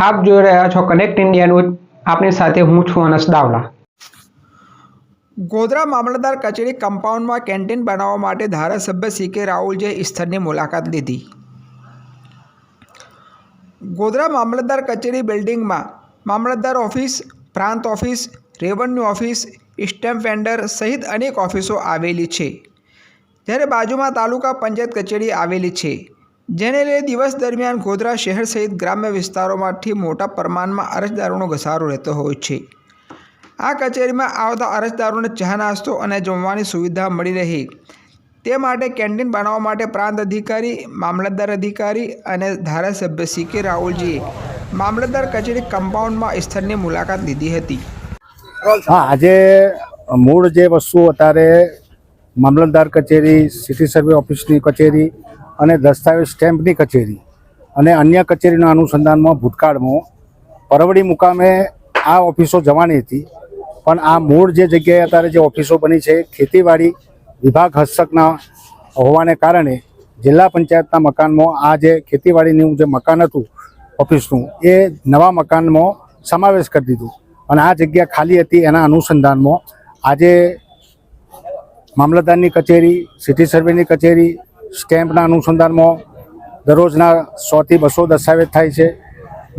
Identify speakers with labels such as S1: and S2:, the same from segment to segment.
S1: આપ જોઈ રહ્યા છો કનેક્ટ ઇન્ડિયા ન્યૂઝ। આપની સાથે હું છું અનસ દાવલા।
S2: ગોધરા મામલતદાર કચેરી કમ્પાઉન્ડમાં કેન્ટીન બનાવવા માટે ધારાસભ્ય સી.કે. રાહુલજીએ સ્થળની મુલાકાત લીધી। ગોધરા મામલતદાર કચેરી બિલ્ડિંગમાં મામલતદાર ઓફિસ, પ્રાંત office, revenue office, stamp vendor સહિત અનેક ઓફિસો આવેલી છે, જ્યારે બાજુમાં તાલુકા પંચાયત કચેરી આવેલી છે, જેને લઈ દિવસ દરમિયાન ગોધરા શહેર સહિત ગ્રામ્ય વિસ્તારોમાંથી મોટા પ્રમાણમાં અરજદારોનો ઘસારો રહેતો હોય છે। આ કચેરીમાં આવતા અરજદારોને ચા નાસ્તો અને જમવાની સુવિધા મળી રહે તે માટે કેન્ટીન બનાવવા માટે પ્રાંત અધિકારી, મામલતદાર અધિકારી અને ધારાસભ્ય સી.કે. રાહુલજીએ મામલતદાર કચેરી કમ્પાઉન્ડમાં સ્થળની મુલાકાત લીધી હતી।
S3: હા, આજે મૂળ જે વસ્તુ અત્યારે મામલતદાર કચેરી, સિટી સર્વે ઓફિસની કચેરી અને દસ્તાવેજ સ્ટેમ્પની કચેરી અને અન્ય કચેરીના અનુસંધાનમાં ભૂતકાળમાં પરવડી મુકામે આ ઓફિસો જવાની હતી, પણ આ મૂળ જે જગ્યાએ અત્યારે જે ઓફિસો બની છે ખેતીવાડી વિભાગ હસ્તકના હોવાને કારણે જિલ્લા પંચાયતના મકાનમાં આ જે ખેતીવાડીનું જે મકાન હતું ઓફિસનું એ નવા મકાનમાં સમાવેશ કરી દીધું અને આ જગ્યા ખાલી હતી। એના અનુસંધાનમાં આજે મામલતદારની કચેરી, સિટી સર્વેની કચેરી, સ્ટેમ્પના અનુસંધાનમાં દરરોજના 100 થી 200 દસ્તાવેજ થાય છે।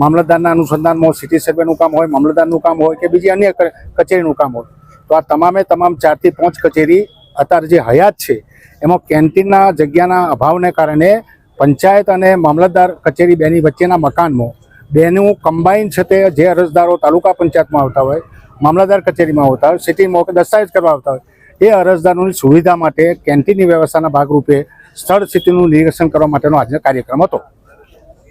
S3: મામલતદારના અનુસંધાનમાં સિટી સર્વેનું કામ હોય, મામલતદારનું કામ હોય કે બીજી અન્ય કચેરીનું કામ હોય, તો આ તમામ 4 થી 5 કચેરી અત્યારે જે હયાત છે એમાં કેન્ટીનના જગ્યાના અભાવને કારણે પંચાયત અને મામલતદાર કચેરી બેની વચ્ચેના મકાનમાં બેનું કમ્બાઈન છે તે જે અરજદારો તાલુકા પંચાયતમાં આવતા હોય, મામલતદાર કચેરીમાં આવતા હોય, સિટીમાં દસ્તાવેજ કરવા આવતા હોય, એ અરજદારોની સુવિધા માટે કેન્ટીનની વ્યવસ્થાના ભાગરૂપે સ્થળ સ્થિતિનું નિરીક્ષણ કરવા માટેનો આજનો કાર્યક્રમ હતો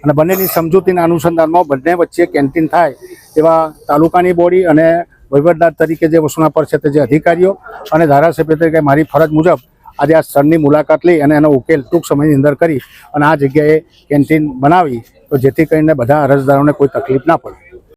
S3: અને બંનેની સમજૂતીના અનુસંધાનમાં બંને વચ્ચે કેન્ટીન થાય એવા તાલુકાની બોડી અને વહીવટદાર તરીકે જે વસુના પર છે તે જે અધિકારીઓ અને ધારાસભ્ય તરીકે મારી ફરજ મુજબ આજે આ સ્થળની મુલાકાત લઈ અને એનો ઉકેલ ટૂંક સમયની અંદર કરી અને આ જગ્યાએ કેન્ટીન બનાવી તો જેથી કરીને બધા અરજદારોને કોઈ તકલીફ ના પડે।